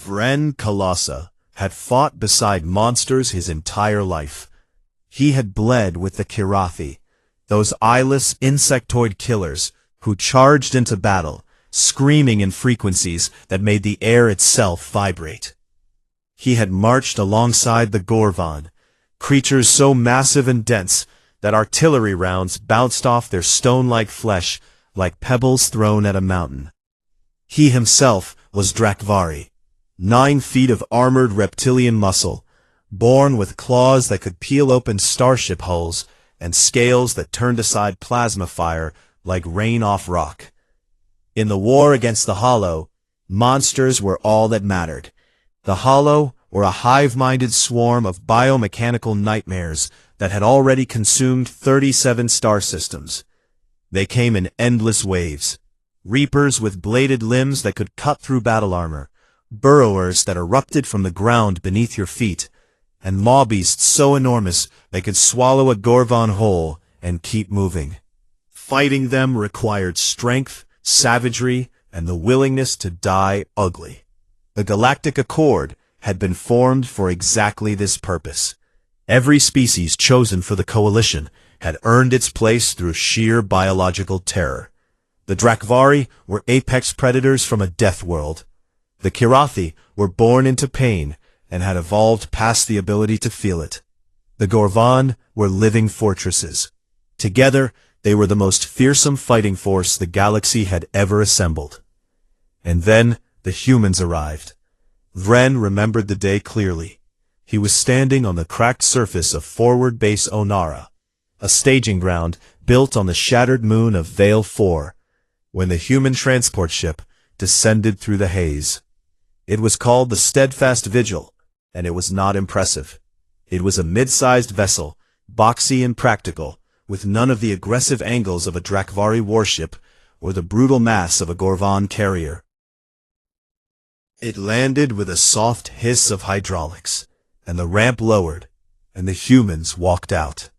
Vren Kalasa had fought beside monsters his entire life. He had bled with the Kirathi, those eyeless insectoid killers who charged into battle, screaming in frequencies that made the air itself vibrate. He had marched alongside the Gorvan, creatures so massive and dense that artillery rounds bounced off their stone-like flesh like pebbles thrown at a mountain. He himself was Drakvari, 9 feet of armored reptilian muscle, born with claws that could peel open starship hulls and scales that turned aside plasma fire like rain off rock. In the war against the Hollow, monsters were all that mattered. The Hollow were a hive-minded swarm of biomechanical nightmares that had already consumed 37 star systems. They came in endless waves. Reapers with bladed limbs that could cut through battle armor, burrowers that erupted from the ground beneath your feet, and maw-beasts so enormous they could swallow a Gorvan whole and keep moving. Fighting them required strength, savagery, and the willingness to die ugly. The Galactic Accord had been formed for exactly this purpose. Every species chosen for the coalition had earned its place through sheer biological terror. The Drakvari were apex predators from a death world. The Kirathi were born into pain and had evolved past the ability to feel it. The Gorvan were living fortresses. Together, they were the most fearsome fighting force the galaxy had ever assembled. And then the humans arrived. Vren remembered the day clearly. He was standing on the cracked surface of Forward Base Onara, a staging ground built on the shattered moon of Vale 4, when the human transport ship descended through the haze. It was called the Steadfast Vigil, and it was not impressive. It was a mid-sized vessel, boxy and practical, with none of the aggressive angles of a Drakvari warship or the brutal mass of a Gorvan carrier. It landed with a soft hiss of hydraulics, and the ramp lowered, and the humans walked out.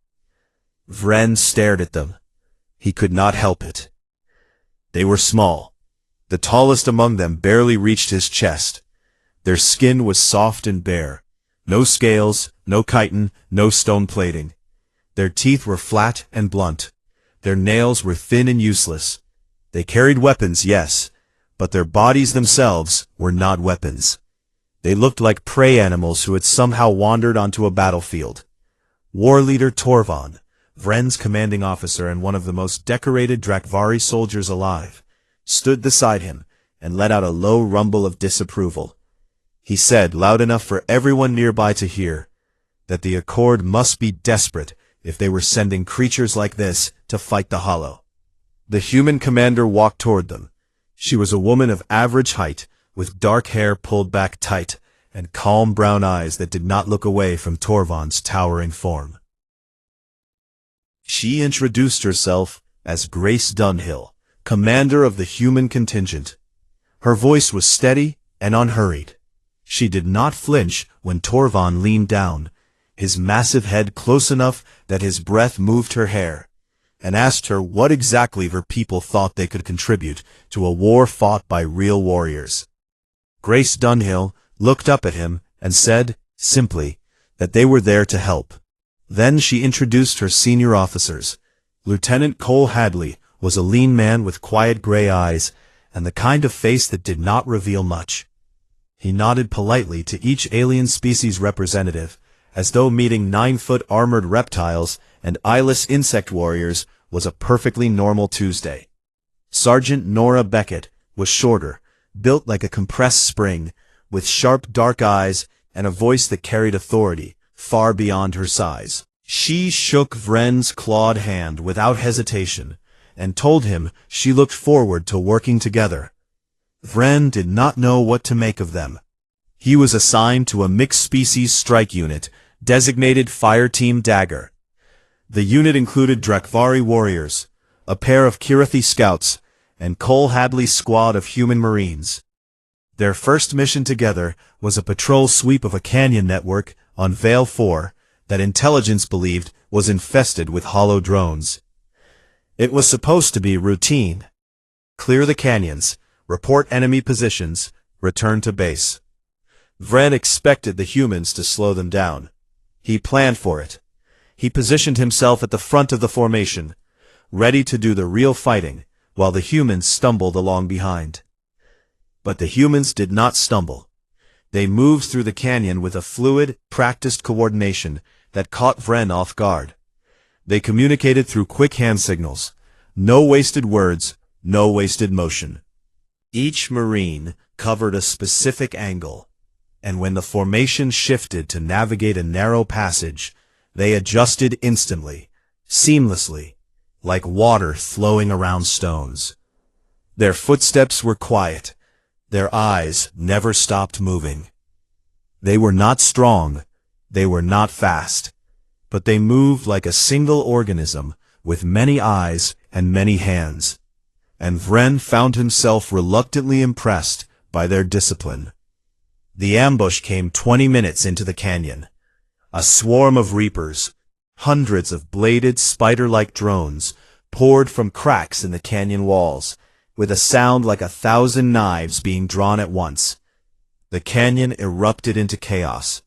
Vren stared at them. He could not help it. They were small. The tallest among them barely reached his chest. Their skin was soft and bare. No scales, no chitin, no stone plating. Their teeth were flat and blunt. Their nails were thin and useless. They carried weapons, yes, but their bodies themselves were not weapons. They looked like prey animals who had somehow wandered onto a battlefield. War leader Torvon, Vren's commanding officer and one of the most decorated Drakvari soldiers alive, stood beside him and let out a low rumble of disapproval. He said, loud enough for everyone nearby to hear, that the Accord must be desperate if they were sending creatures like this to fight the Hollow. The human commander walked toward them. She was a woman of average height, with dark hair pulled back tight, and calm brown eyes that did not look away from Torvon's towering form. She introduced herself as Grace Dunhill, commander of the human contingent. Her voice was steady and unhurried. She did not flinch when Torvon leaned down, his massive head close enough that his breath moved her hair, and asked her what exactly her people thought they could contribute to a war fought by real warriors. Grace Dunhill looked up at him and said, simply, that they were there to help. Then she introduced her senior officers. Lieutenant Cole Hadley was a lean man with quiet gray eyes and the kind of face that did not reveal much. He nodded politely to each alien species representative, as though meeting 9-foot armored reptiles and eyeless insect warriors was a perfectly normal Tuesday. Sergeant Nora Beckett was shorter, built like a compressed spring, with sharp dark eyes and a voice that carried authority far beyond her size. She shook Vren's clawed hand without hesitation and told him she looked forward to working together. Vren did not know what to make of them. He was assigned to a mixed-species strike unit designated Fire Team Dagger. The unit included Drakvari warriors, a pair of Kirathi scouts, and Cole Hadley's squad of human marines. Their first mission together was a patrol sweep of a canyon network on Vale 4 that intelligence believed was infested with hollow drones. It was supposed to be routine. Clear the canyons, report enemy positions, return to base. Vren expected the humans to slow them down. He planned for it. He positioned himself at the front of the formation, ready to do the real fighting, while the humans stumbled along behind. But the humans did not stumble. They moved through the canyon with a fluid, practiced coordination that caught Vren off guard. They communicated through quick hand signals. No wasted words, no wasted motion. Each Marine covered a specific angle, and when the formation shifted to navigate a narrow passage, they adjusted instantly, seamlessly, like water flowing around stones. Their footsteps were quiet. Their eyes never stopped moving. They were not strong, they were not fast, but they moved like a single organism with many eyes and many hands. And Vren found himself reluctantly impressed by their discipline. The ambush came 20 minutes into the canyon. A swarm of reapers, hundreds of bladed spider-like drones, poured from cracks in the canyon walls, with a sound like 1,000 knives being drawn at once. The canyon erupted into chaos.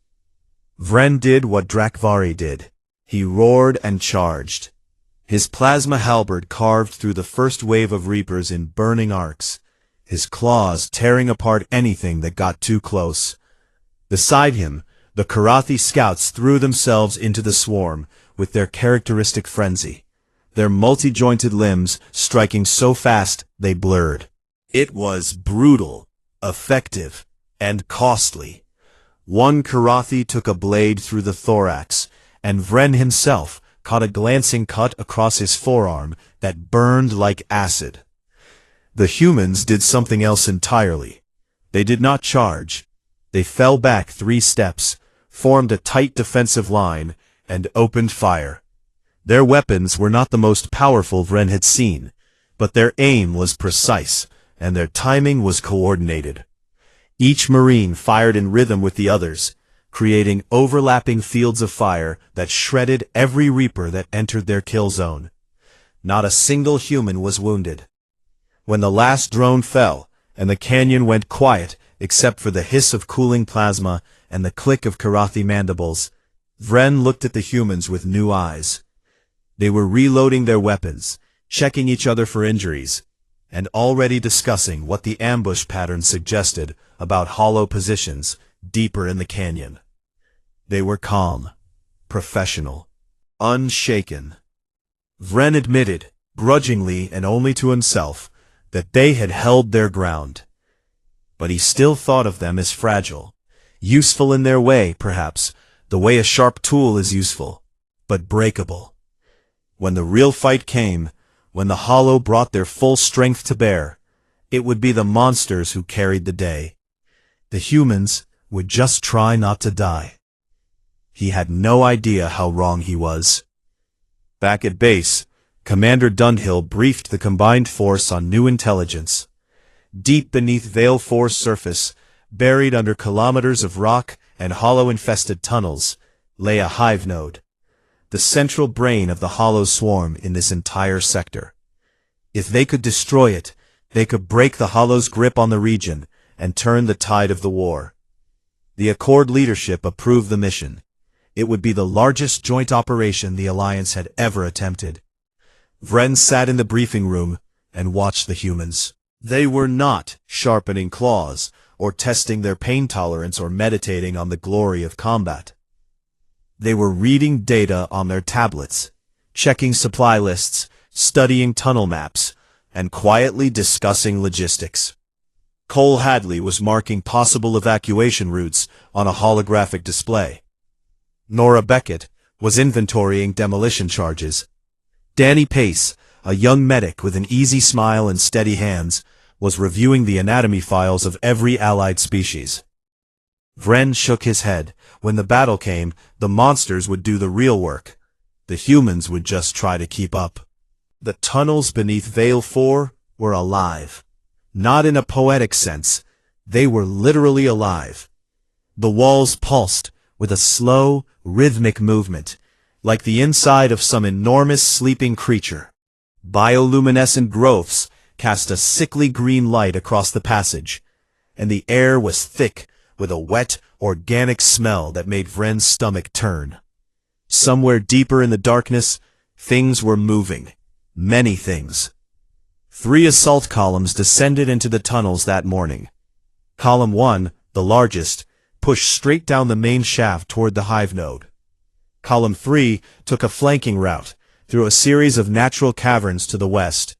Vren did what Drakvari did. He roared and charged. His plasma halberd carved through the first wave of reapers in burning arcs, his claws tearing apart anything that got too close. Beside him, the Karathi scouts threw themselves into the swarm with their characteristic frenzy, their multi-jointed limbs striking so fast they blurred. It was brutal, effective, and costly. One Karathi took a blade through the thorax, and Vren himself caught a glancing cut across his forearm that burned like acid. The humans did something else entirely. They did not charge. They fell back 3 steps, formed a tight defensive line, and opened fire. Their weapons were not the most powerful Vren had seen, but their aim was precise, and their timing was coordinated. Each Marine fired in rhythm with the others, creating overlapping fields of fire that shredded every Reaper that entered their kill zone. Not a single human was wounded. When the last drone fell, and the canyon went quiet except for the hiss of cooling plasma and the click of Karathi mandibles, Vren looked at the humans with new eyes. They were reloading their weapons, checking each other for injuries, and already discussing what the ambush pattern suggested about hollow positions deeper in the canyon. They were calm, professional, unshaken. Vren admitted, grudgingly and only to himself, that they had held their ground. But he still thought of them as fragile, useful in their way, perhaps, the way a sharp tool is useful, but breakable. When the real fight came, when the hollow brought their full strength to bear, it would be the monsters who carried the day. The humans would just try not to die. He had no idea how wrong he was. Back at base, Commander Dunhill briefed the combined force on new intelligence. Deep beneath Vale 4's surface, buried under kilometers of rock and hollow-infested tunnels, lay a hive node, the central brain of the hollow swarm in this entire sector. If they could destroy it, they could break the hollow's grip on the region and turn the tide of the war. The Accord leadership approved the mission. It would be the largest joint operation the Alliance had ever attempted. Vren sat in the briefing room and watched the humans. They were not sharpening claws, or testing their pain tolerance, or meditating on the glory of combat. They were reading data on their tablets, checking supply lists, studying tunnel maps, and quietly discussing logistics. Cole Hadley was marking possible evacuation routes on a holographic display. Nora Beckett was inventorying demolition charges. Danny Pace, a young medic with an easy smile and steady hands, was reviewing the anatomy files of every allied species. Vren shook his head. When the battle came, the monsters would do the real work. The humans would just try to keep up. The tunnels beneath Vale 4 were alive. Not in a poetic sense. They were literally alive. The walls pulsed with a slow, rhythmic movement, like the inside of some enormous sleeping creature. Bioluminescent growths cast a sickly green light across the passage, and the air was thick with a wet, organic smell that made Vren's stomach turn. Somewhere deeper in the darkness, things were moving. Many things. 3 assault columns descended into the tunnels that morning. Column 1, the largest, pushed straight down the main shaft toward the hive node. Column 3 took a flanking route through a series of natural caverns to the west.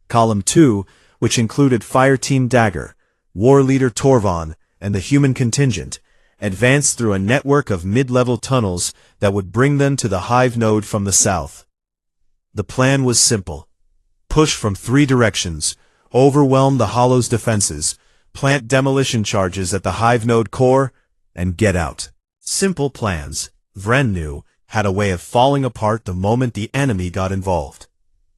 Column 2, which included Fire Team Dagger, War Leader Torvon, and the human contingent, advanced through a network of mid-level tunnels that would bring them to the hive node from the south. The plan was simple. Push from 3 directions, overwhelm the Hollow's defenses, plant demolition charges at the hive node core, and get out. Simple plans, Vren knew, had a way of falling apart the moment the enemy got involved.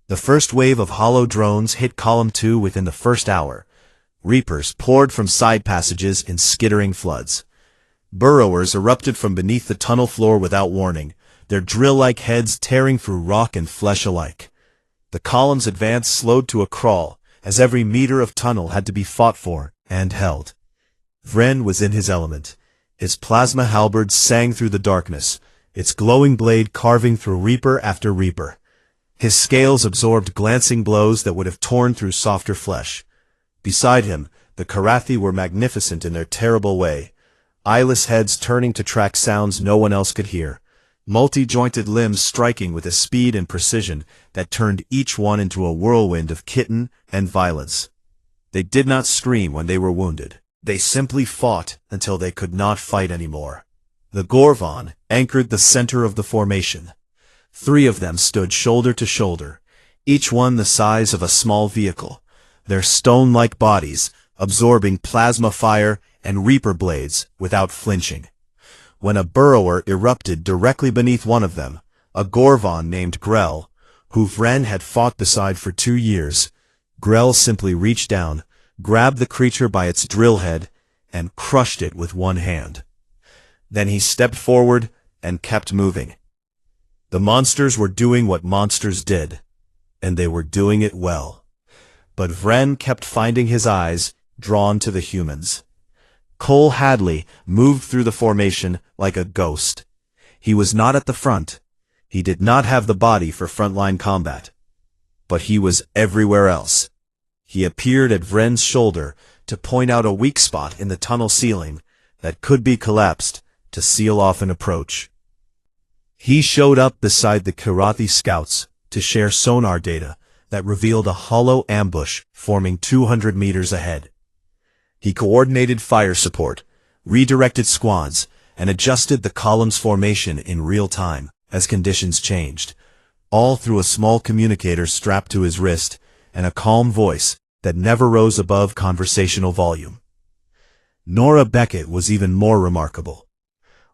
The first wave of Hollow drones hit Column 2 within the first hour. Reapers poured from side passages in skittering floods. Burrowers erupted from beneath the tunnel floor without warning, their drill-like heads tearing through rock and flesh alike. The column's advance slowed to a crawl, as every meter of tunnel had to be fought for and held. Vren was in his element. His plasma halberd sang through the darkness, its glowing blade carving through Reaper after Reaper. His scales absorbed glancing blows that would have torn through softer flesh. Beside him, the Karathi were magnificent in their terrible way, eyeless heads turning to track sounds no one else could hear, multi-jointed limbs striking with a speed and precision that turned each one into a whirlwind of kitten and violence. They did not scream when they were wounded. They simply fought until they could not fight anymore. The Gorvon anchored the center of the formation. 3 of them stood shoulder to shoulder, each one the size of a small vehicle, their stone-like bodies absorbing plasma fire and Reaper blades without flinching. When a burrower erupted directly beneath one of them, a Gorvon named Grell, who Vren had fought beside for 2 years, Grell simply reached down, grabbed the creature by its drill head, and crushed it with one hand. Then he stepped forward and kept moving. The monsters were doing what monsters did, and they were doing it well. But Vren kept finding his eyes drawn to the humans. Cole Hadley moved through the formation like a ghost. He was not at the front. He did not have the body for frontline combat. But he was everywhere else. He appeared at Vren's shoulder to point out a weak spot in the tunnel ceiling that could be collapsed to seal off an approach. He showed up beside the Karathi scouts to share sonar data that revealed a hollow ambush forming 200 meters ahead. He coordinated fire support, redirected squads, and adjusted the column's formation in real time as conditions changed, all through a small communicator strapped to his wrist and a calm voice that never rose above conversational volume. Nora Beckett was even more remarkable.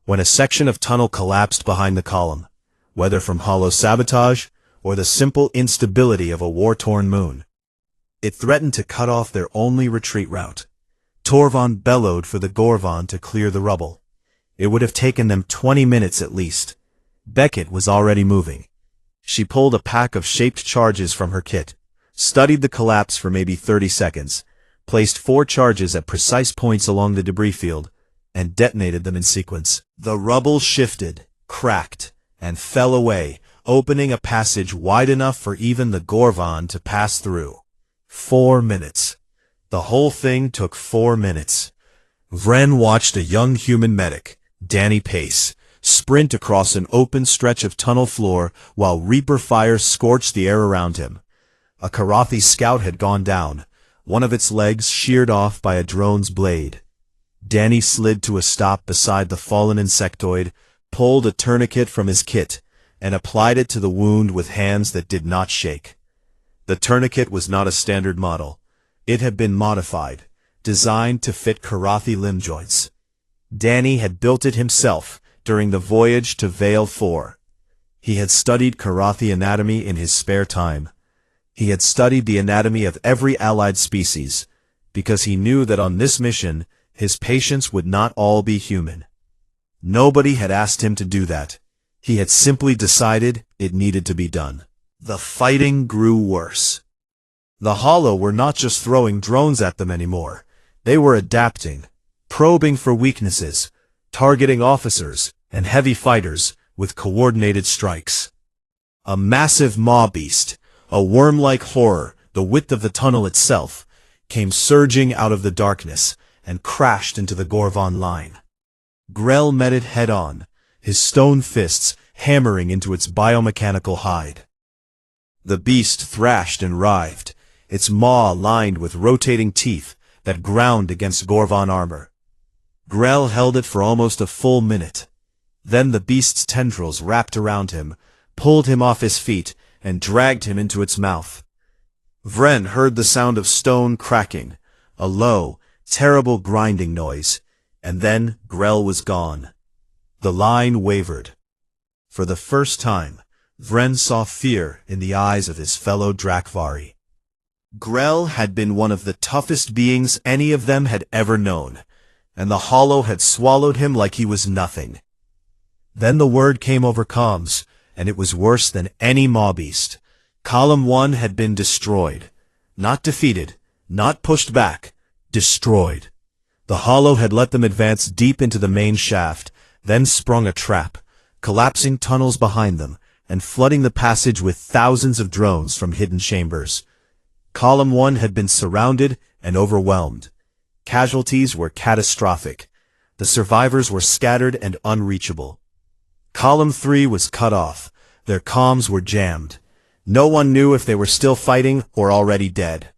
When a section of tunnel collapsed behind the column, whether from hollow sabotage or the simple instability of a war-torn moon, it threatened to cut off their only retreat route. Torvon bellowed for the Gorvon to clear the rubble. It would have taken them 20 minutes at least. Beckett was already moving. She pulled a pack of shaped charges from her kit, studied the collapse for maybe 30 seconds, placed 4 charges at precise points along the debris field, and detonated them in sequence. The rubble shifted, cracked, and fell away, opening a passage wide enough for even the Gorvon to pass through. 4 minutes. The whole thing took 4 minutes. Vren watched a young human medic, Danny Pace, sprint across an open stretch of tunnel floor while Reaper fire scorched the air around him. A Karathi scout had gone down, one of its legs sheared off by a drone's blade. Danny slid to a stop beside the fallen insectoid, pulled a tourniquet from his kit, and applied it to the wound with hands that did not shake. The tourniquet was not a standard model. It had been modified, designed to fit Karathi limb joints. Danny had built it himself during the voyage to Vale 4. He had studied Karathi anatomy in his spare time. He had studied the anatomy of every allied species, because he knew that on this mission, his patients would not all be human. Nobody had asked him to do that. He had simply decided it needed to be done. The fighting grew worse. The Hollow were not just throwing drones at them anymore. They were adapting. probing for weaknesses, targeting officers and heavy fighters with coordinated strikes. A massive maw beast, a worm-like horror the width of the tunnel itself, came surging out of the darkness and crashed into the Gorvon line. Grell met it head-on, his stone fists hammering into its biomechanical hide. The beast thrashed and writhed, its maw lined with rotating teeth that ground against Gorvon armor. Grell held it for almost a full minute. Then the beast's tendrils wrapped around him, pulled him off his feet, and dragged him into its mouth. Vren heard the sound of stone cracking, a low, terrible grinding noise, and then Grell was gone. The line wavered. For the first time, Vren saw fear in the eyes of his fellow Drakvari. Grell had been one of the toughest beings any of them had ever known, and the Hollow had swallowed him like he was nothing. Then the word came over comms, and it was worse than any maw beast. Column 1 had been destroyed. Not defeated, not pushed back, destroyed. The Hollow had let them advance deep into the main shaft, then sprung a trap, collapsing tunnels behind them, and flooding the passage with thousands of drones from hidden chambers. Column 1 had been surrounded and overwhelmed. Casualties were catastrophic. The survivors were scattered and unreachable. Column 3 was cut off. Their comms were jammed. No one knew if they were still fighting or already dead.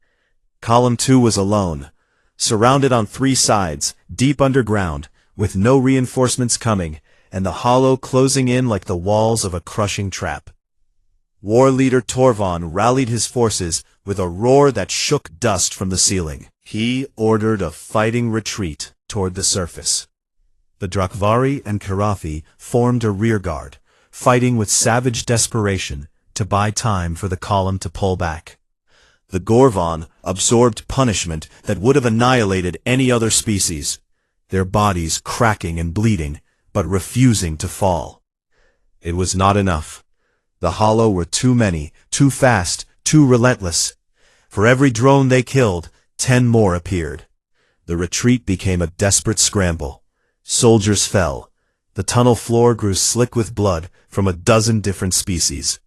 Column 2 was alone, surrounded on 3 sides, deep underground, with no reinforcements coming, and the Hollow closing in like the walls of a crushing trap. War leader Torvon rallied his forces with a roar that shook dust from the ceiling. He ordered a fighting retreat toward the surface. The Drakvari and Karathi formed a rearguard, fighting with savage desperation to buy time for the column to pull back. The Gorvon absorbed punishment that would have annihilated any other species, their bodies cracking and bleeding, but refusing to fall. It was not enough. The Hollow were too many, too fast, too relentless. For every drone they killed, 10 more appeared. The retreat became a desperate scramble. Soldiers fell. The tunnel floor grew slick with blood from a dozen different species.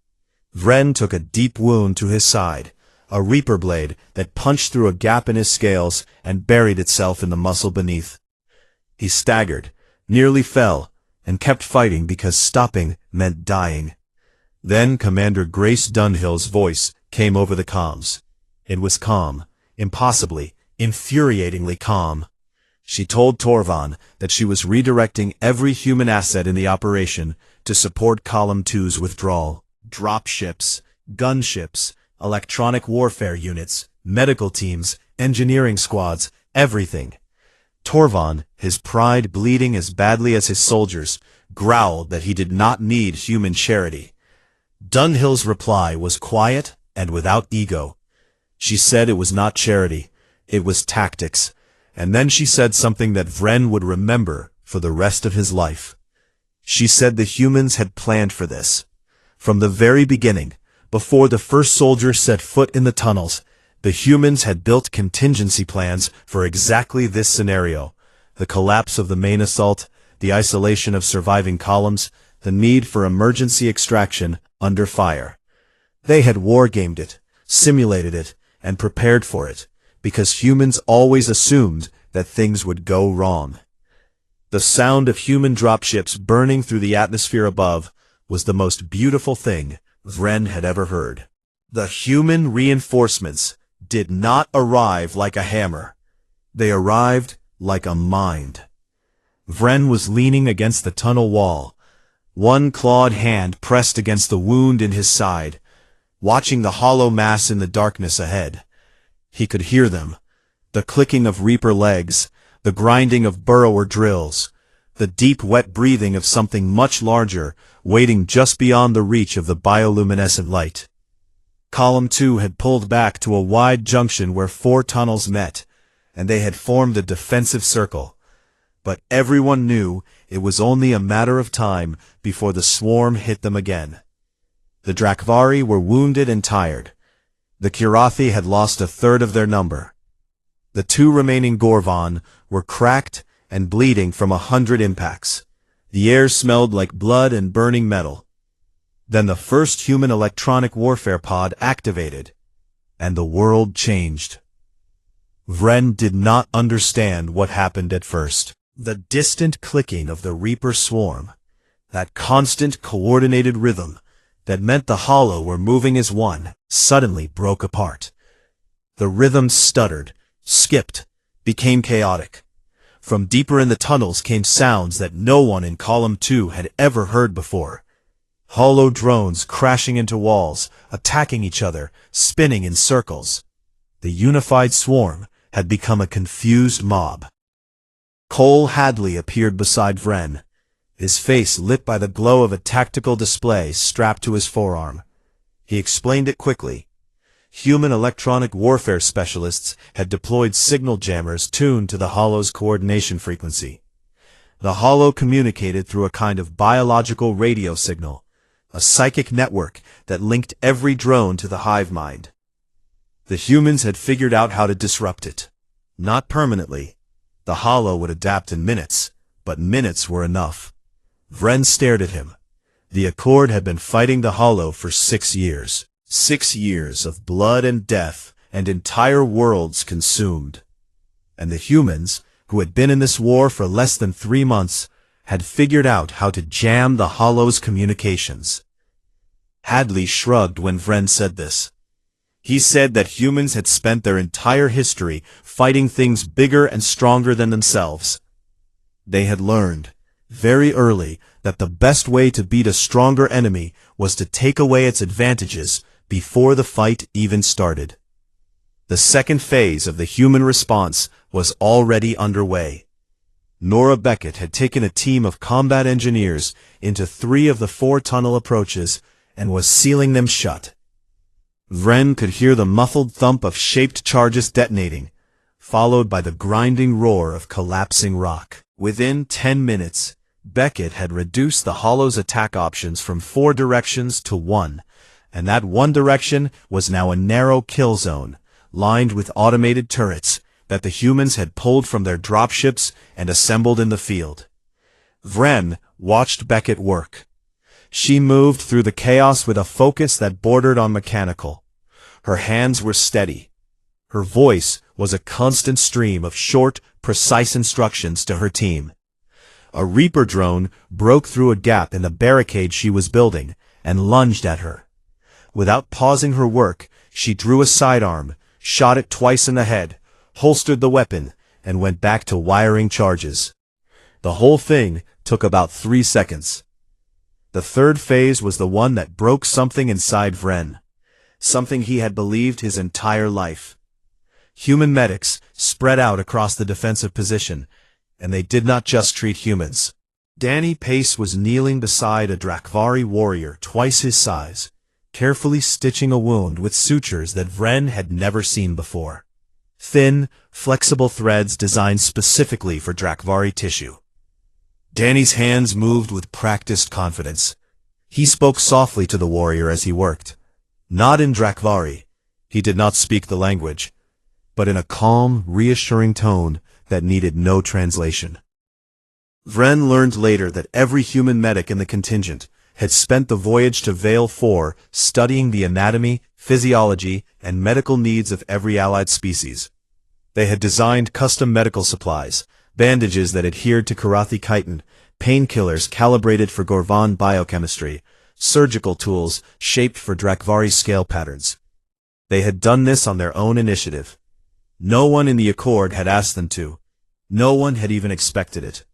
Vren took a deep wound to his side, a reaper blade that punched through a gap in his scales and buried itself in the muscle beneath. He staggered, nearly fell, and kept fighting because stopping meant dying. Then Commander Grace Dunhill's voice came over the comms. It was calm, impossibly, infuriatingly calm. She told Torvon that she was redirecting every human asset in the operation to support Column 2's withdrawal. Dropships, gunships, electronic warfare units, medical teams, engineering squads, everything. Torvon, his pride bleeding as badly as his soldiers, growled that he did not need human charity. Dunhill's reply was quiet and without ego. She said it was not charity, it was tactics, and then she said something that Vren would remember for the rest of his life. She said the humans had planned for this. From the very beginning, before the first soldier set foot in the tunnels, the humans had built contingency plans for exactly this scenario: the collapse of the main assault, the isolation of surviving columns, the need for emergency extraction under fire. They had wargamed it, simulated it, and prepared for it, because humans always assumed that things would go wrong. The sound of human dropships burning through the atmosphere above was the most beautiful thing Vren had ever heard. The human reinforcements did not arrive like a hammer. They arrived like a mind. Vren was leaning against the tunnel wall, one clawed hand pressed against the wound in his side, watching the hollow mass in the darkness ahead. He could hear them, the clicking of reaper legs, the grinding of burrower drills, the deep wet breathing of something much larger, waiting just beyond the reach of the bioluminescent light. Column 2 had pulled back to a wide junction where 4 tunnels met, and they had formed a defensive circle. But everyone knew it was only a matter of time before the swarm hit them again. The Drakvari were wounded and tired. The Kirathi had lost a third of their number. The 2 remaining Gorvon were cracked and bleeding from 100 impacts. The air smelled like blood and burning metal. Then the first human electronic warfare pod activated, and the world changed. Vren did not understand what happened at first. The distant clicking of the Reaper swarm, that constant coordinated rhythm that meant the Hollow were moving as one, suddenly broke apart. The rhythm stuttered, skipped, became chaotic. From deeper in the tunnels came sounds that no one in Column 2 had ever heard before. Hollow drones crashing into walls, attacking each other, spinning in circles. The unified swarm had become a confused mob. Cole Hadley appeared beside Vren, his face lit by the glow of a tactical display strapped to his forearm. He explained it quickly. Human electronic warfare specialists had deployed signal jammers tuned to the Hollow's coordination frequency. The Hollow communicated through a kind of biological radio signal, a psychic network that linked every drone to the hive mind. The humans had figured out how to disrupt it. Not permanently. The Hollow would adapt in minutes, but minutes were enough. Vren stared at him. The Accord had been fighting the Hollow for 6 years. 6 years of blood and death, and entire worlds consumed. And the humans, who had been in this war for less than 3 months, had figured out how to jam the Hollow's communications. Hadley shrugged when Vren said this. He said that humans had spent their entire history fighting things bigger and stronger than themselves. They had learned, very early, that the best way to beat a stronger enemy was to take away its advantages before the fight even started. The second phase of the human response was already underway. Nora Beckett had taken a team of combat engineers into 3 of the 4 tunnel approaches and was sealing them shut. Vren could hear the muffled thump of shaped charges detonating, followed by the grinding roar of collapsing rock. Within 10 minutes, Beckett had reduced the Hollow's attack options from 4 directions to 1, and that one direction was now a narrow kill zone, lined with automated turrets that the humans had pulled from their dropships and assembled in the field. Vren watched Beckett work. She moved through the chaos with a focus that bordered on mechanical. Her hands were steady. Her voice was a constant stream of short, precise instructions to her team. A Reaper drone broke through a gap in the barricade she was building and lunged at her. Without pausing her work, she drew a sidearm, shot it twice in the head, holstered the weapon, and went back to wiring charges. The whole thing took about 3 seconds. The third phase was the one that broke something inside Vren, something he had believed his entire life. Human medics spread out across the defensive position, and they did not just treat humans. Danny Pace was kneeling beside a Drakvari warrior twice his size, carefully stitching a wound with sutures that Vren had never seen before. Thin, flexible threads designed specifically for Drakvari tissue. Danny's hands moved with practiced confidence. He spoke softly to the warrior as he worked. Not in Drakvari. He did not speak the language, but in a calm, reassuring tone that needed no translation. Vren learned later that every human medic in the contingent had spent the voyage to Vale 4 studying the anatomy, physiology, and medical needs of every allied species. They had designed custom medical supplies, bandages that adhered to Karathi chitin, painkillers calibrated for Gorvan biochemistry, surgical tools shaped for Drakvari scale patterns. They had done this on their own initiative. No one in the Accord had asked them to. No one had even expected it.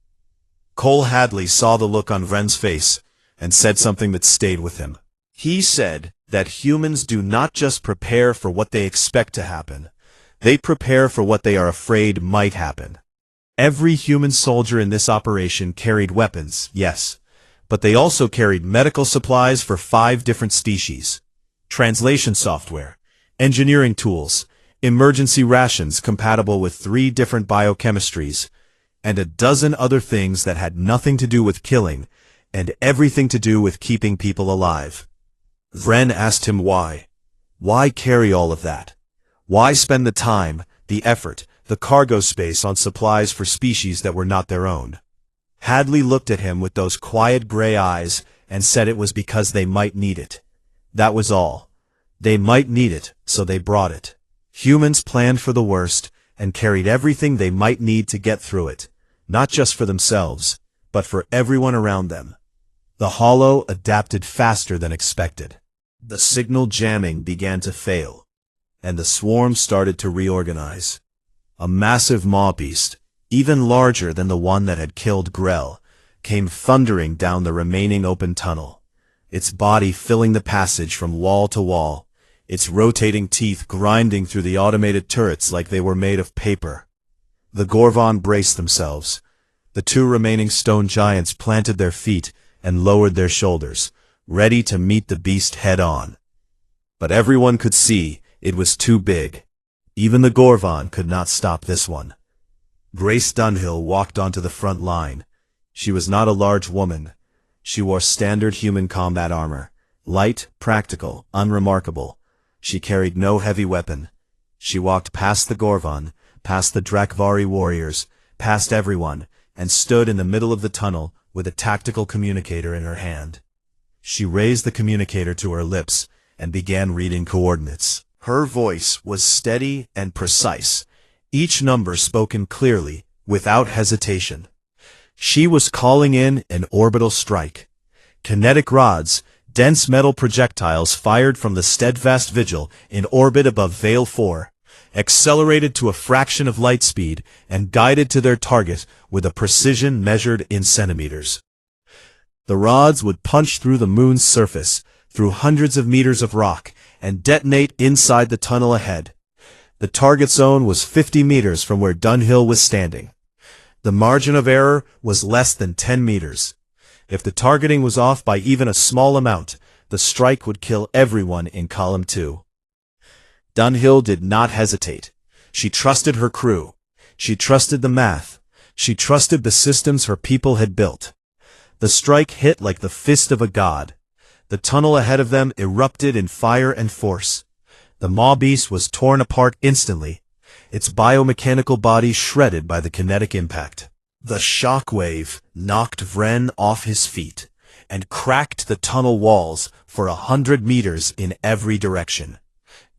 Cole Hadley saw the look on Vren's face and said something that stayed with him. He said that humans do not just prepare for what they expect to happen. They prepare for what they are afraid might happen. Every human soldier in this operation carried weapons, yes, but they also carried medical supplies for 5 different species, translation software, engineering tools, emergency rations compatible with 3 different biochemistries, and a dozen other things that had nothing to do with killing and everything to do with keeping people alive. Vren asked him why. Why carry all of that? Why spend the time, the effort, the cargo space on supplies for species that were not their own. Hadley looked at him with those quiet gray eyes and said it was because they might need it. That was all. They might need it, so they brought it. Humans planned for the worst and carried everything they might need to get through it, not just for themselves, but for everyone around them. The Hollow adapted faster than expected. The signal jamming began to fail, and the swarm started to reorganize. A massive maw beast, even larger than the one that had killed Grell, came thundering down the remaining open tunnel, its body filling the passage from wall to wall, its rotating teeth grinding through the automated turrets like they were made of paper. The Gorvon braced themselves. The two remaining stone giants planted their feet and lowered their shoulders, ready to meet the beast head-on. But everyone could see it was too big. Even the Gorvon could not stop this one. Grace Dunhill walked onto the front line. She was not a large woman. She wore standard human combat armor, light, practical, unremarkable. She carried no heavy weapon. She walked past the Gorvon, past the Drakvari warriors, past everyone, and stood in the middle of the tunnel with a tactical communicator in her hand. She raised the communicator to her lips and began reading coordinates. Her voice was steady and precise, each number spoken clearly, without hesitation. She was calling in an orbital strike. Kinetic rods, dense metal projectiles fired from the Steadfast Vigil in orbit above Vale 4, accelerated to a fraction of light speed and guided to their target with a precision measured in centimeters. The rods would punch through the moon's surface, through hundreds of meters of rock, and detonate inside the tunnel ahead. The target zone was 50 meters from where Dunhill was standing. The margin of error was less than 10 meters. If the targeting was off by even a small amount, the strike would kill everyone in Column 2. Dunhill did not hesitate. She trusted her crew. She trusted the math. She trusted the systems her people had built. The strike hit like the fist of a god. The tunnel ahead of them erupted in fire and force. The maw beast was torn apart instantly, its biomechanical body shredded by the kinetic impact. The shock wave knocked Vren off his feet and cracked the tunnel walls for 100 meters in every direction.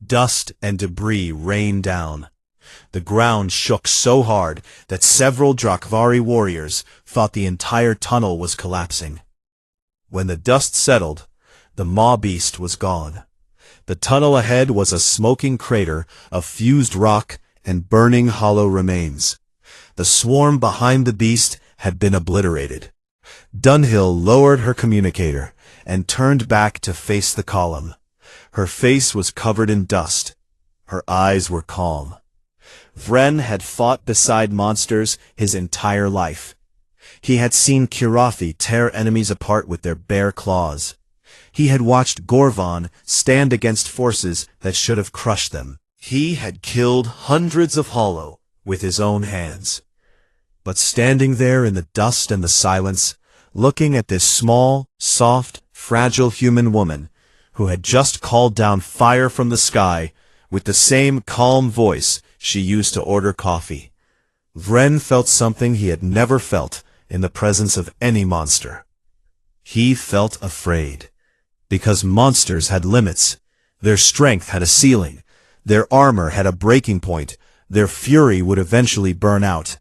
Dust and debris rained down. The ground shook so hard that several Drakvari warriors thought the entire tunnel was collapsing. When the dust settled, the maw beast was gone. The tunnel ahead was a smoking crater of fused rock and burning hollow remains. The swarm behind the beast had been obliterated. Dunhill lowered her communicator and turned back to face the column. Her face was covered in dust. Her eyes were calm. Vren had fought beside monsters his entire life. He had seen Kirathi tear enemies apart with their bare claws. He had watched Gorvon stand against forces that should have crushed them. He had killed hundreds of Hollow with his own hands. But standing there in the dust and the silence, looking at this small, soft, fragile human woman who had just called down fire from the sky with the same calm voice she used to order coffee, Vren felt something he had never felt in the presence of any monster. He felt afraid. Because monsters had limits. Their strength had a ceiling. Their armor had a breaking point. Their fury would eventually burn out.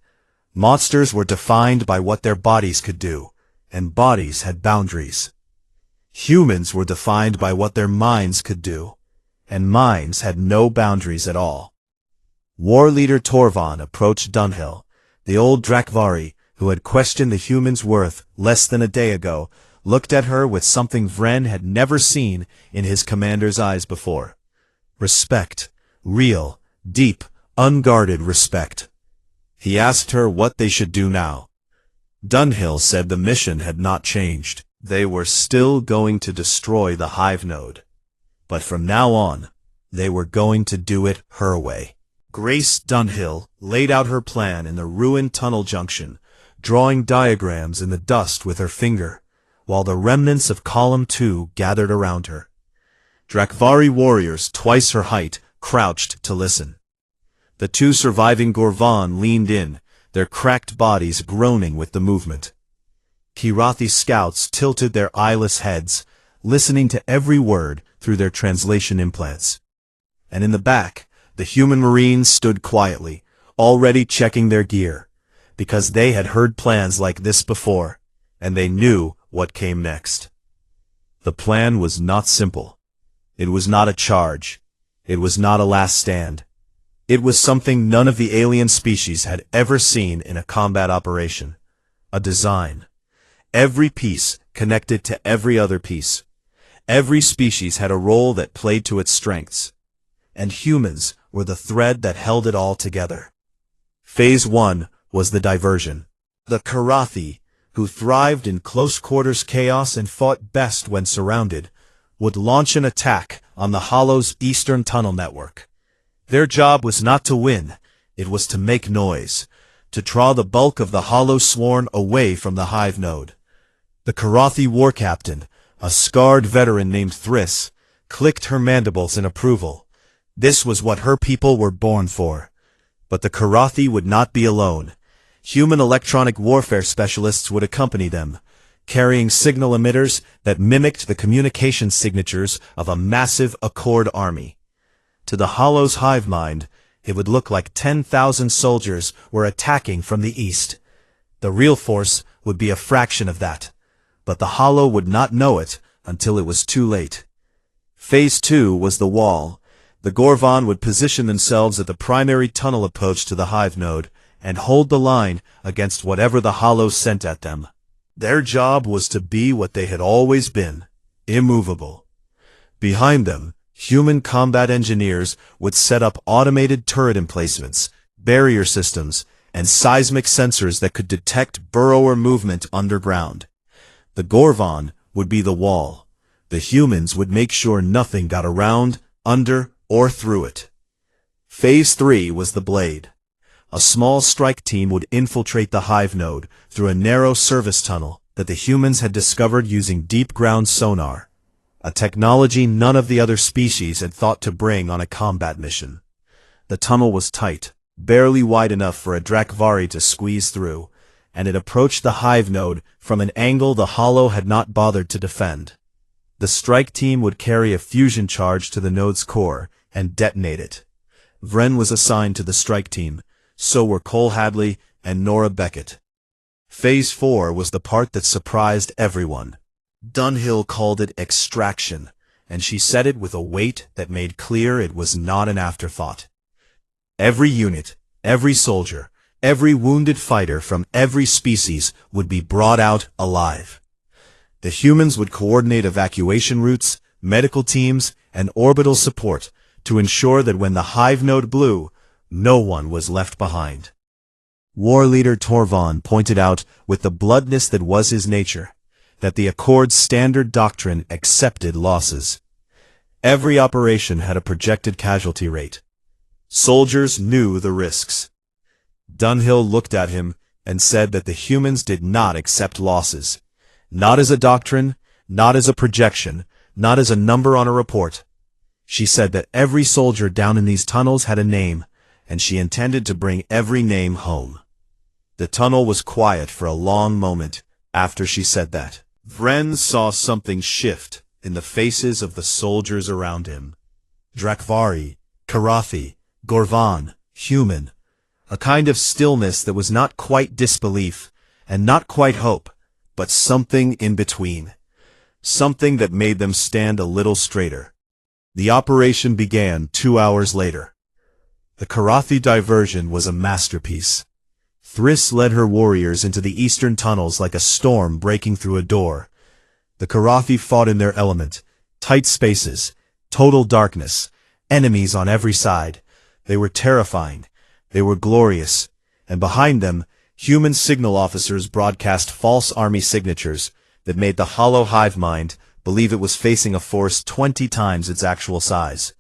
Monsters were defined by what their bodies could do, and bodies had boundaries. Humans were defined by what their minds could do, and minds had no boundaries at all. War leader Torvon approached Dunhill, the old Drakvari who had questioned the humans' worth less than a day ago, looked at her with something Vren had never seen in his commander's eyes before. Respect. Real, deep, unguarded respect. He asked her what they should do now. Dunhill said the mission had not changed. They were still going to destroy the hive node. But from now on, they were going to do it her way. Grace Dunhill laid out her plan in the ruined tunnel junction, drawing diagrams in the dust with her finger, while the remnants of Column 2 gathered around her. Drakvari warriors twice her height crouched to listen. The two surviving Gorvan leaned in, their cracked bodies groaning with the movement. Kirathi scouts tilted their eyeless heads, listening to every word through their translation implants. And in the back, the human Marines stood quietly, already checking their gear, because they had heard plans like this before, and they knew what came next. The plan was not simple. It was not a charge. It was not a last stand. It was something none of the alien species had ever seen in a combat operation. A design. Every piece connected to every other piece. Every species had a role that played to its strengths. And humans were the thread that held it all together. Phase 1 was the diversion. The Kirathi, who thrived in close-quarters chaos and fought best when surrounded, would launch an attack on the Hollow's eastern tunnel network. Their job was not to win, it was to make noise, to draw the bulk of the Hollow swarm away from the hive node. The Kirathi war captain, a scarred veteran named Thriss, clicked her mandibles in approval. This was what her people were born for. But the Kirathi would not be alone. Human electronic warfare specialists would accompany them, carrying signal emitters that mimicked the communication signatures of a massive Accord army. To the Hollow's hive mind, it would look like 10,000 soldiers were attacking from the east. The real force would be a fraction of that, but the Hollow would not know it until it was too late. Phase 2 was the wall. The Gorvan would position themselves at the primary tunnel approach to the hive node and hold the line against whatever the Hollow sent at them. Their job was to be what they had always been, immovable. Behind them, human combat engineers would set up automated turret emplacements, barrier systems, and seismic sensors that could detect burrower movement underground. The Gorvan would be the wall. The humans would make sure nothing got around, under, or through it. Phase 3 was the blade. A small strike team would infiltrate the hive node through a narrow service tunnel that the humans had discovered using deep-ground sonar, a technology none of the other species had thought to bring on a combat mission. The tunnel was tight, barely wide enough for a Drakvari to squeeze through, and it approached the hive node from an angle the Hollow had not bothered to defend. The strike team would carry a fusion charge to the node's core and detonate it. Vren was assigned to the strike team, so were Cole Hadley and Nora Beckett. Phase 4 was the part that surprised everyone. Dunhill called it extraction, and she said it with a weight that made clear it was not an afterthought. Every unit, every soldier, every wounded fighter from every species would be brought out alive. The humans would coordinate evacuation routes, medical teams, and orbital support to ensure that when the hive node blew, no one was left behind. War leader Torvon pointed out with the bluntness that was his nature, that the Accord's standard doctrine accepted losses. Every operation had a projected casualty rate. Soldiers knew the risks. Dunhill looked at him and said that the humans did not accept losses. Not as a doctrine, not as a projection, not as a number on a report. She said that every soldier down in these tunnels had a name, and she intended to bring every name home. The tunnel was quiet for a long moment after she said that. Vren saw something shift in the faces of the soldiers around him. Drakvari, Kirathi, Gorvan, human. A kind of stillness that was not quite disbelief, and not quite hope, but something in between. Something that made them stand a little straighter. The operation began 2 hours later. The Kirathi diversion was a masterpiece. Thriss led her warriors into the eastern tunnels like a storm breaking through a door. The Kirathi fought in their element, tight spaces, total darkness, enemies on every side. They were terrifying, they were glorious, and behind them, human signal officers broadcast false army signatures that made the Hollow hive mind believe it was facing a force 20 times its actual size.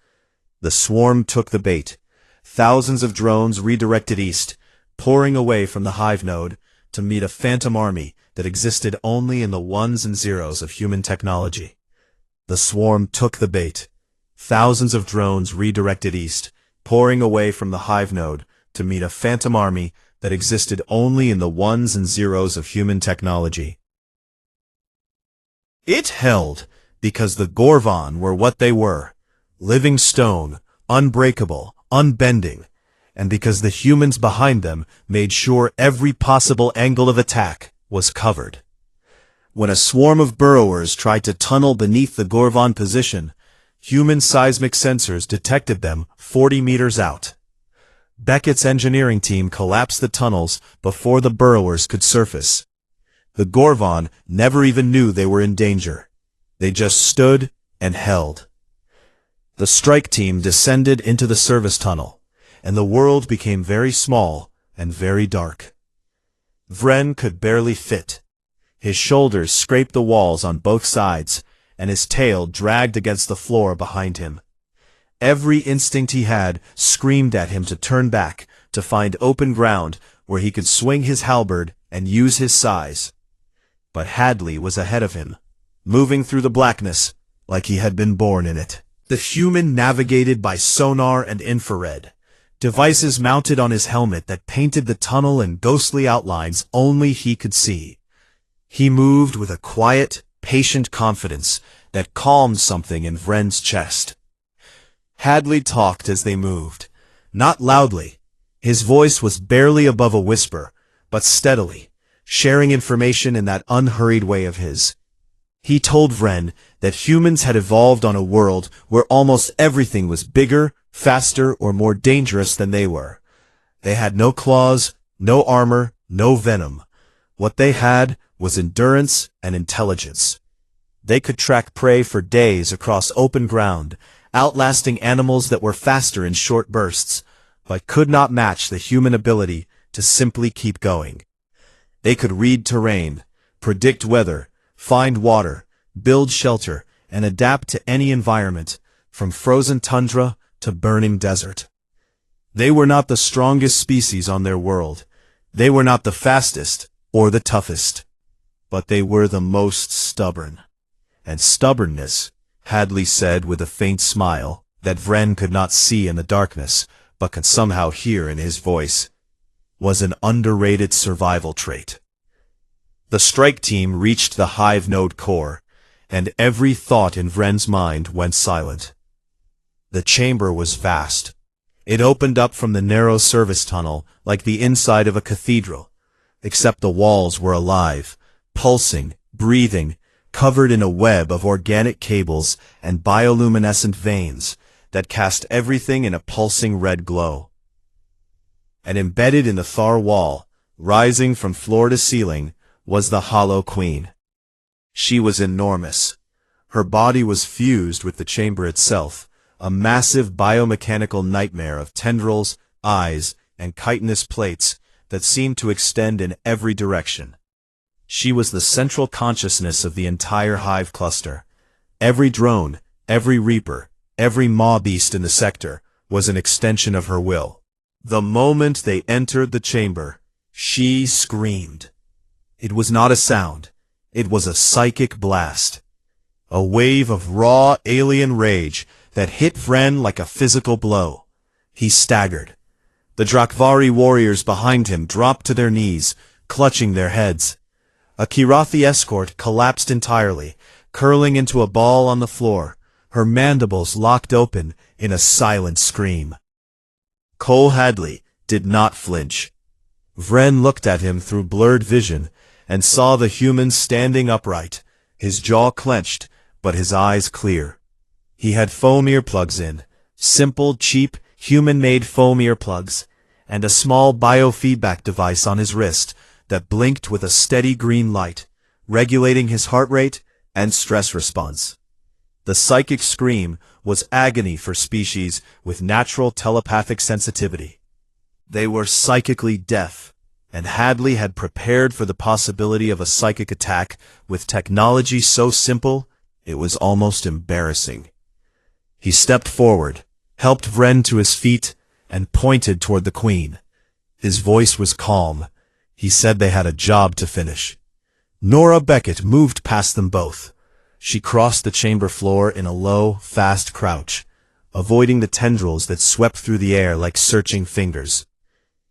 The swarm took the bait. Thousands of drones redirected east, pouring away from the hive node to meet a phantom army that existed only in the ones and zeros of human technology. The swarm took the bait. Thousands of drones redirected east, pouring away from the hive node to meet a phantom army that existed only in the ones and zeros of human technology. It held because the Gorvon were what they were, living stone, unbreakable, unbending, and because the humans behind them made sure every possible angle of attack was covered. When a swarm of burrowers tried to tunnel beneath the Gorvon position, human seismic sensors detected them 40 meters out. Beckett's engineering team collapsed the tunnels before the burrowers could surface. The Gorvon never even knew they were in danger. They just stood and held. The strike team descended into the service tunnel, and the world became very small and very dark. Vren could barely fit. His shoulders scraped the walls on both sides, and his tail dragged against the floor behind him. Every instinct he had screamed at him to turn back, to find open ground where he could swing his halberd and use his size. But Hadley was ahead of him, moving through the blackness like he had been born in it. The human navigated by sonar and infrared, devices mounted on his helmet that painted the tunnel in ghostly outlines only he could see. He moved with a quiet, patient confidence that calmed something in Vren's chest. Hadley talked as they moved, not loudly. His voice was barely above a whisper, but steadily, sharing information in that unhurried way of his. He told Vren that humans had evolved on a world where almost everything was bigger, faster, or more dangerous than they were. They had no claws, no armor, no venom. What they had was endurance and intelligence. They could track prey for days across open ground, outlasting animals that were faster in short bursts, but could not match the human ability to simply keep going. They could read terrain, predict weather, find water, build shelter, and adapt to any environment, from frozen tundra to burning desert. They were not the strongest species on their world. They were not the fastest or the toughest. But they were the most stubborn. And stubbornness, Hadley said with a faint smile that Vren could not see in the darkness, but could somehow hear in his voice, was an underrated survival trait. The strike team reached the hive node core, and every thought in Vren's mind went silent. The chamber was vast. It opened up from the narrow service tunnel like the inside of a cathedral, except the walls were alive, pulsing, breathing, covered in a web of organic cables and bioluminescent veins that cast everything in a pulsing red glow. And embedded in the far wall, rising from floor to ceiling, was the Hollow Queen. She was enormous. Her body was fused with the chamber itself, a massive biomechanical nightmare of tendrils, eyes, and chitinous plates that seemed to extend in every direction. She was the central consciousness of the entire hive cluster. Every drone, every reaper, every maw beast in the sector was an extension of her will. The moment they entered the chamber, she screamed. It was not a sound. It was a psychic blast. A wave of raw alien rage that hit Vren like a physical blow. He staggered. The Drakvari warriors behind him dropped to their knees, clutching their heads. A Kirathi escort collapsed entirely, curling into a ball on the floor, her mandibles locked open in a silent scream. Cole Hadley did not flinch. Vren looked at him through blurred vision and saw the human standing upright, his jaw clenched, but his eyes clear. He had foam earplugs in, simple, cheap, human-made foam earplugs, and a small biofeedback device on his wrist that blinked with a steady green light, regulating his heart rate and stress response. The psychic scream was agony for species with natural telepathic sensitivity. They were psychically deaf, and Hadley had prepared for the possibility of a psychic attack with technology so simple it was almost embarrassing. He stepped forward, helped Vren to his feet, and pointed toward the Queen. His voice was calm. He said they had a job to finish. Nora Beckett moved past them both. She crossed the chamber floor in a low, fast crouch, avoiding the tendrils that swept through the air like searching fingers.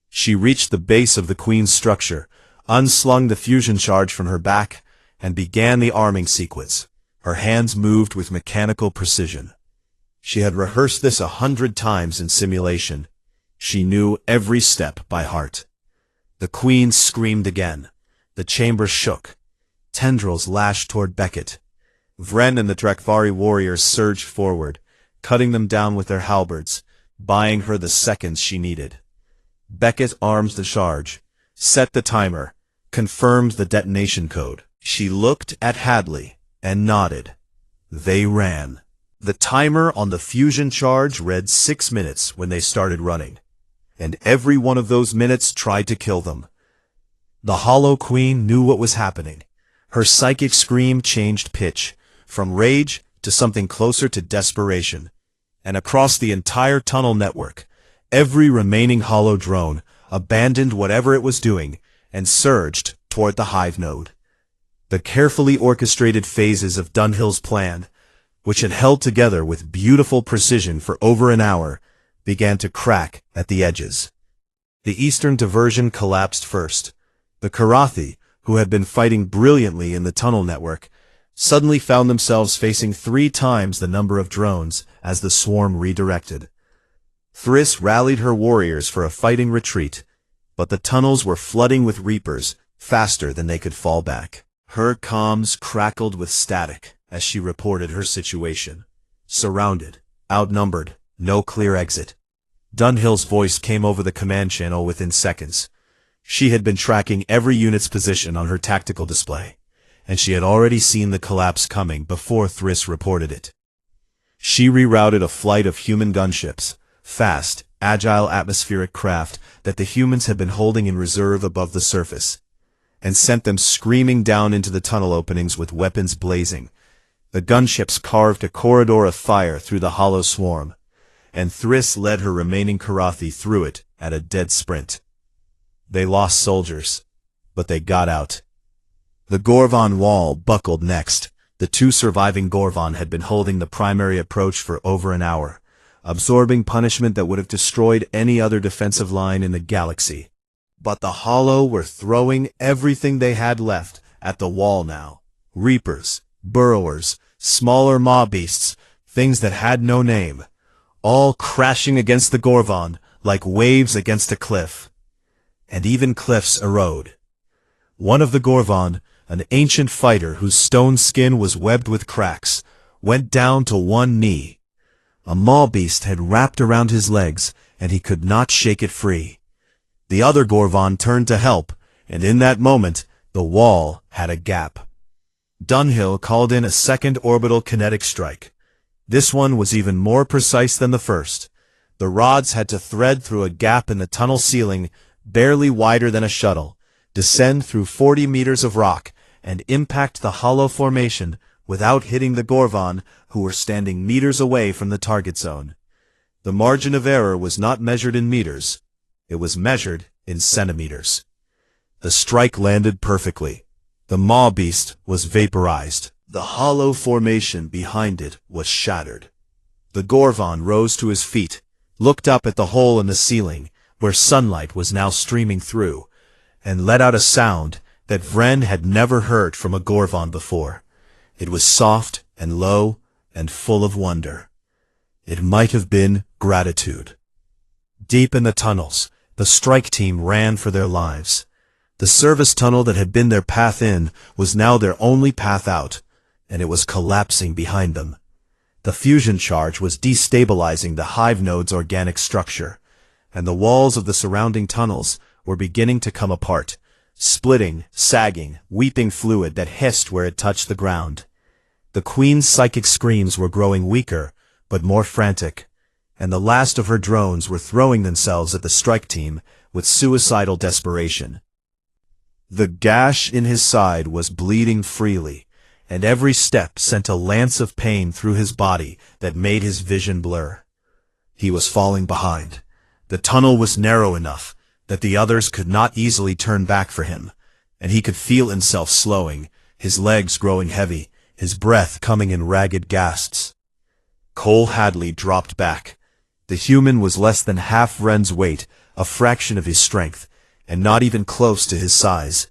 She reached the base of the Queen's structure, unslung the fusion charge from her back, and began the arming sequence. Her hands moved with mechanical precision. She had rehearsed this 100 times in simulation. She knew every step by heart. The Queen screamed again. The chamber shook. Tendrils lashed toward Beckett. Vren and the Drakvari warriors surged forward, cutting them down with their halberds, buying her the seconds she needed. Beckett armed the charge, set the timer, confirmed the detonation code. She looked at Hadley and nodded. They ran. The timer on the fusion charge read 6 minutes when they started running, and every one of those minutes tried to kill them. The Hollow Queen knew what was happening. Her psychic scream changed pitch, from rage to something closer to desperation. And across the entire tunnel network, every remaining Hollow drone abandoned whatever it was doing and surged toward the hive node. The carefully orchestrated phases of Dunhill's plan, which had held together with beautiful precision for over an hour, began to crack at the edges. The eastern diversion collapsed first. The Karathi, who had been fighting brilliantly in the tunnel network, suddenly found themselves facing 3 times the number of drones as the swarm redirected. Thriss rallied her warriors for a fighting retreat, but the tunnels were flooding with Reapers faster than they could fall back. Her comms crackled with static as she reported her situation. Surrounded, outnumbered, no clear exit. Dunhill's voice came over the command channel within seconds. She had been tracking every unit's position on her tactical display, and she had already seen the collapse coming before Thriss reported it. She rerouted a flight of human gunships, fast, agile atmospheric craft that the humans had been holding in reserve above the surface, and sent them screaming down into the tunnel openings with weapons blazing. The gunships carved a corridor of fire through the hollow swarm, and Thriss led her remaining Karathi through it at a dead sprint. They lost soldiers, but they got out. The Gorvan wall buckled next. The 2 surviving Gorvan had been holding the primary approach for over an hour, absorbing punishment that would have destroyed any other defensive line in the galaxy. But the Hollow were throwing everything they had left at the wall now. Reapers, burrowers, smaller maw beasts, things that had no name, all crashing against the Gorvan like waves against a cliff. And even cliffs erode. One of the Gorvan, an ancient fighter whose stone skin was webbed with cracks, went down to one knee. A maw beast had wrapped around his legs, and he could not shake it free. The other Gorvan turned to help, and in that moment, the wall had a gap. Dunhill called in a second orbital kinetic strike. This one was even more precise than the first. The rods had to thread through a gap in the tunnel ceiling, barely wider than a shuttle, descend through 40 meters of rock, and impact the hollow formation without hitting the Gorvan, who were standing meters away from the target zone. The margin of error was not measured in meters. It was measured in centimeters. The strike landed perfectly. The maw beast was vaporized. The hollow formation behind it was shattered. The Gorvan rose to his feet, looked up at the hole in the ceiling, where sunlight was now streaming through, and let out a sound that Vren had never heard from a Gorvan before. It was soft and low and full of wonder. It might have been gratitude. Deep in the tunnels, the strike team ran for their lives. The service tunnel that had been their path in was now their only path out, and it was collapsing behind them. The fusion charge was destabilizing the hive node's organic structure, and the walls of the surrounding tunnels were beginning to come apart, splitting, sagging, weeping fluid that hissed where it touched the ground. The Queen's psychic screams were growing weaker, but more frantic, and the last of her drones were throwing themselves at the strike team with suicidal desperation. The gash in his side was bleeding freely, and every step sent a lance of pain through his body that made his vision blur. He was falling behind. The tunnel was narrow enough that the others could not easily turn back for him, and he could feel himself slowing, his legs growing heavy, his breath coming in ragged gasps. Cole Hadley dropped back. The human was less than half Vren's weight, a fraction of his strength, and not even close to his size.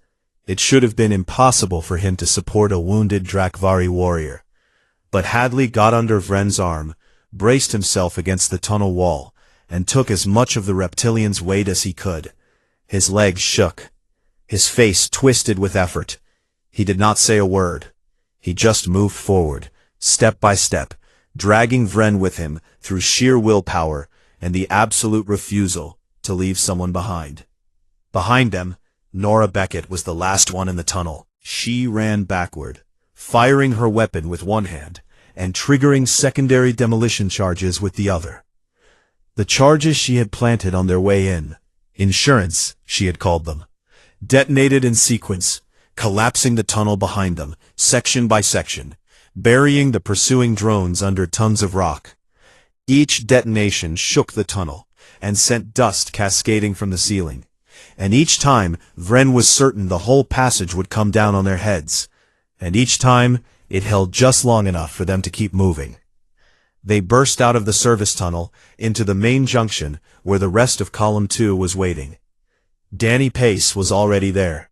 It should have been impossible for him to support a wounded Drakvari warrior. But Hadley got under Vren's arm, braced himself against the tunnel wall, and took as much of the reptilian's weight as he could. His legs shook. His face twisted with effort. He did not say a word. He just moved forward, step by step, dragging Vren with him through sheer willpower and the absolute refusal to leave someone behind. Behind them, Nora Beckett was the last one in the tunnel. She ran backward, firing her weapon with one hand and triggering secondary demolition charges with the other. The charges she had planted on their way in, insurance, she had called them, detonated in sequence, collapsing the tunnel behind them, section by section, burying the pursuing drones under tons of rock. Each detonation shook the tunnel and sent dust cascading from the ceiling. And each time, Vren was certain the whole passage would come down on their heads. And each time, it held just long enough for them to keep moving. They burst out of the service tunnel into the main junction where the rest of Column 2 was waiting. Danny Pace was already there.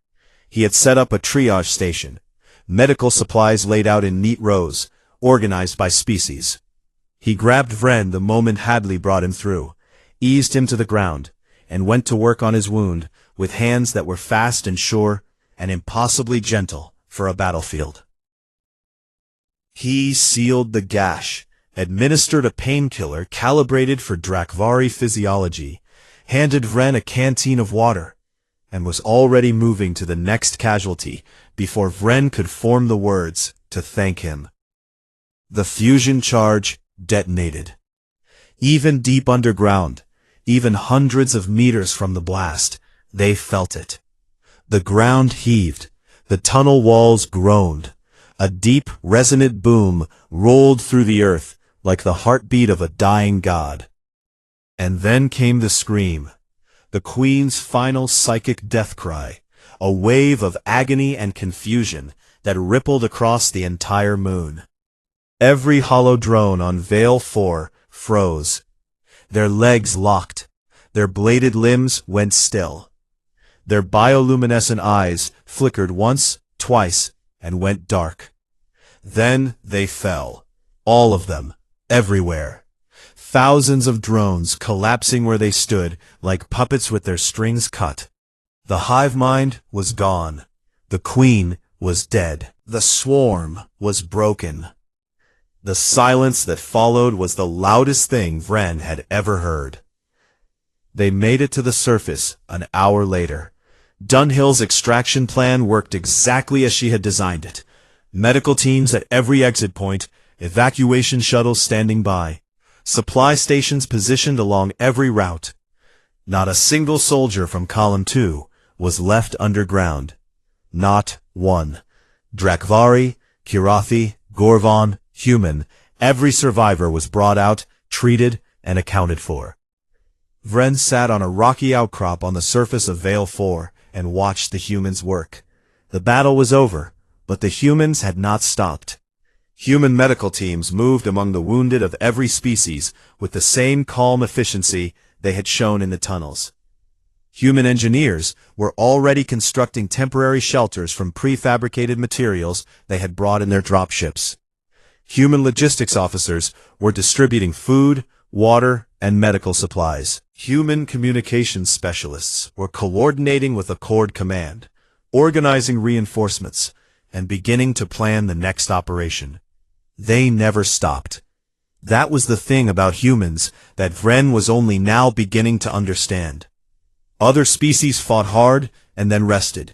He had set up a triage station, medical supplies laid out in neat rows, organized by species. He grabbed Vren the moment Hadley brought him through, eased him to the ground, and went to work on his wound with hands that were fast and sure and impossibly gentle for a battlefield. He sealed the gash, administered a painkiller calibrated for Drakvari physiology, handed Vren a canteen of water, and was already moving to the next casualty before Vren could form the words to thank him. The fusion charge detonated. Even deep underground, even hundreds of meters from the blast, they felt it. The ground heaved, the tunnel walls groaned. A deep, resonant boom rolled through the earth like the heartbeat of a dying god. And then came the scream, the Queen's final psychic death cry, a wave of agony and confusion that rippled across the entire moon. Every hollow drone on Vale 4 froze. Their legs locked. Their bladed limbs went still. Their bioluminescent eyes flickered once, twice, and went dark. Then they fell. All of them. Everywhere. Thousands of drones collapsing where they stood like puppets with their strings cut. The hive mind was gone. The Queen was dead. The swarm was broken. The silence that followed was the loudest thing Vren had ever heard. They made it to the surface an hour later. Dunhill's extraction plan worked exactly as she had designed it. Medical teams at every exit point, evacuation shuttles standing by, supply stations positioned along every route. Not a single soldier from Column 2 was left underground. Not one. Drakvari, Kirathi, Gorvon, human, every survivor was brought out, treated, and accounted for. Vren sat on a rocky outcrop on the surface of Vale 4 and watched the humans work. The battle was over, but the humans had not stopped. Human medical teams moved among the wounded of every species with the same calm efficiency they had shown in the tunnels. Human engineers were already constructing temporary shelters from prefabricated materials they had brought in their dropships. Human logistics officers were distributing food, water, and medical supplies. Human communications specialists were coordinating with Accord Command, organizing reinforcements, and beginning to plan the next operation. They never stopped. That was the thing about humans that Vren was only now beginning to understand. Other species fought hard and then rested.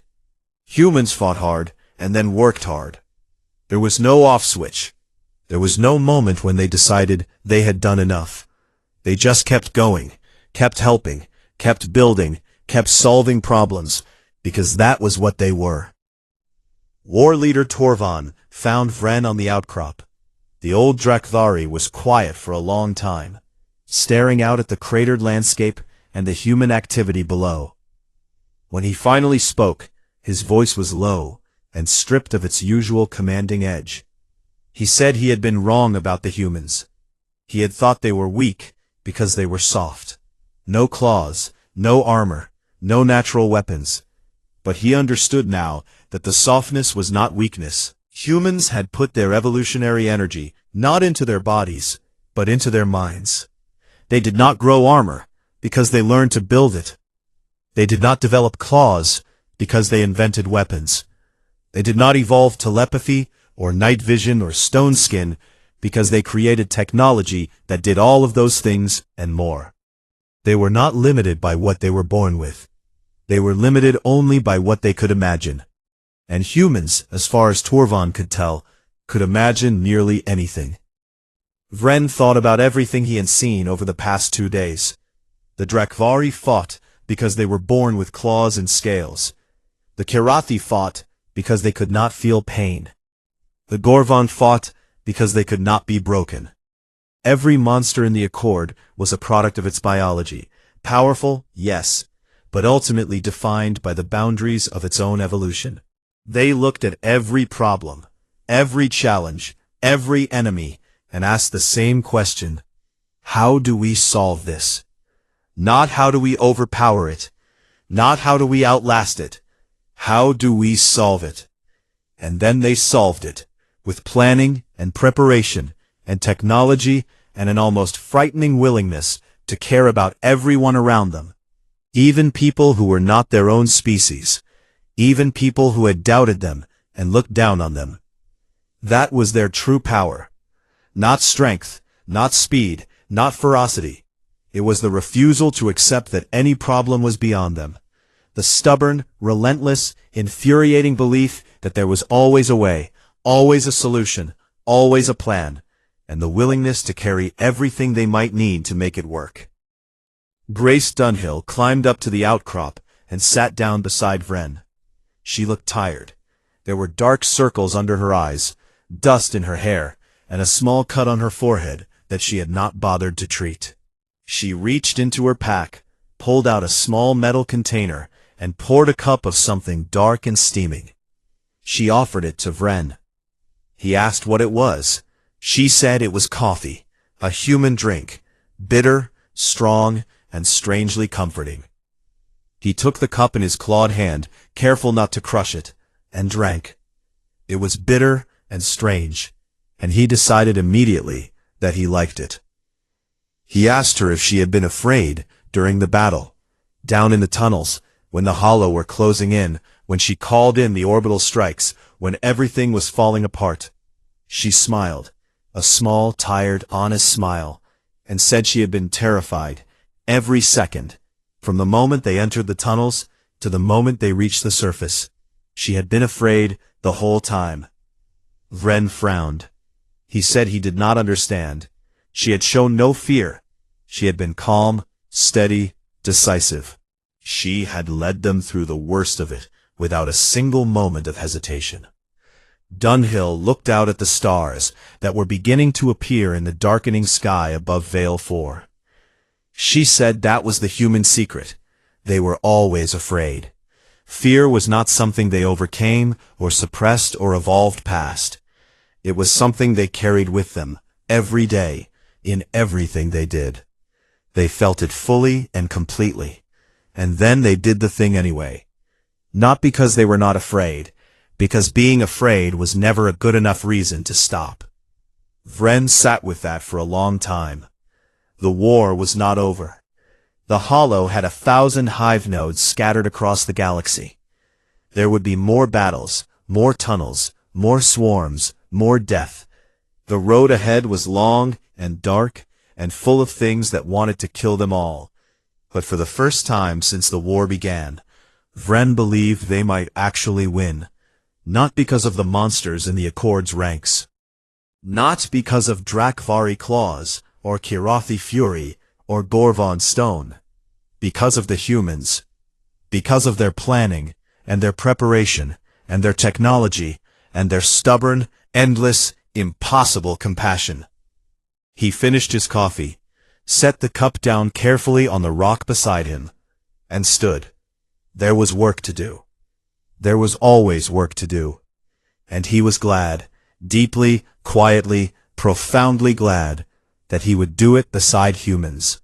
Humans fought hard and then worked hard. There was no off switch. There was no moment when they decided they had done enough. They just kept going, kept helping, kept building, kept solving problems, because that was what they were. War leader Torvan found Vren on the outcrop. The old Drakvari was quiet for a long time, staring out at the cratered landscape and the human activity below. When he finally spoke, his voice was low and stripped of its usual commanding edge. He said he had been wrong about the humans. He had thought they were weak because they were soft. No claws, no armor, no natural weapons. But he understood now that the softness was not weakness. Humans had put their evolutionary energy not into their bodies, but into their minds. They did not grow armor because they learned to build it. They did not develop claws because they invented weapons. They did not evolve telepathy or night vision or stone skin because they created technology that did all of those things and more. They were not limited by what they were born with. They were limited only by what they could imagine. And humans, as far as Torvald could tell, could imagine nearly anything. Vren thought about everything he had seen over the past 2 days. The Drakvari fought because they were born with claws and scales. The Kirathi fought because they could not feel pain. The Gorvon fought because they could not be broken. Every monster in the Accord was a product of its biology. Powerful, yes, but ultimately defined by the boundaries of its own evolution. They looked at every problem, every challenge, every enemy, and asked the same question: how do we solve this? Not how do we overpower it, not how do we outlast it, how do we solve it? And then they solved it, with planning and preparation and technology and an almost frightening willingness to care about everyone around them, even people who were not their own species, even people who had doubted them and looked down on them. That was their true power. Not strength, not speed, not ferocity. It was the refusal to accept that any problem was beyond them. The stubborn, relentless, infuriating belief that there was always a way, always a solution, always a plan, and the willingness to carry everything they might need to make it work. Grace Dunhill climbed up to the outcrop and sat down beside Vren. She looked tired. There were dark circles under her eyes, dust in her hair, and a small cut on her forehead that she had not bothered to treat. She reached into her pack, pulled out a small metal container, and poured a cup of something dark and steaming. She offered it to Vren. He asked what it was. She said it was coffee, a human drink, bitter, strong, and strangely comforting. He took the cup in his clawed hand, careful not to crush it, and drank. It was bitter and strange, and he decided immediately that he liked it. He asked her if she had been afraid during the battle, down in the tunnels, when the Hollow were closing in, when she called in the orbital strikes, when everything was falling apart. She smiled, a small, tired, honest smile, and said she had been terrified every second, from the moment they entered the tunnels to the moment they reached the surface. She had been afraid the whole time. Vren frowned. He said he did not understand. She had shown no fear. She had been calm, steady, decisive. She had led them through the worst of it without a single moment of hesitation. Dunhill looked out at the stars that were beginning to appear in the darkening sky above Vale 4. She said that was the human secret. They were always afraid. Fear was not something they overcame or suppressed or evolved past. It was something they carried with them, every day, in everything they did. They felt it fully and completely. And then they did the thing anyway. Not because they were not afraid, because being afraid was never a good enough reason to stop. Vren sat with that for a long time. The war was not over. The Hollow had 1,000 hive nodes scattered across the galaxy. There would be more battles, more tunnels, more swarms, more death. The road ahead was long and dark and full of things that wanted to kill them all. But for the first time since the war began, Vren believed they might actually win. Not because of the monsters in the Accord's ranks. Not because of Drakvari claws, or Kirathi fury, or Gorvon stone. Because of the humans. Because of their planning, and their preparation, and their technology, and their stubborn, endless, impossible compassion. He finished his coffee, set the cup down carefully on the rock beside him, and stood. There was work to do. There was always work to do. And he was glad, deeply, quietly, profoundly glad, that he would do it beside humans.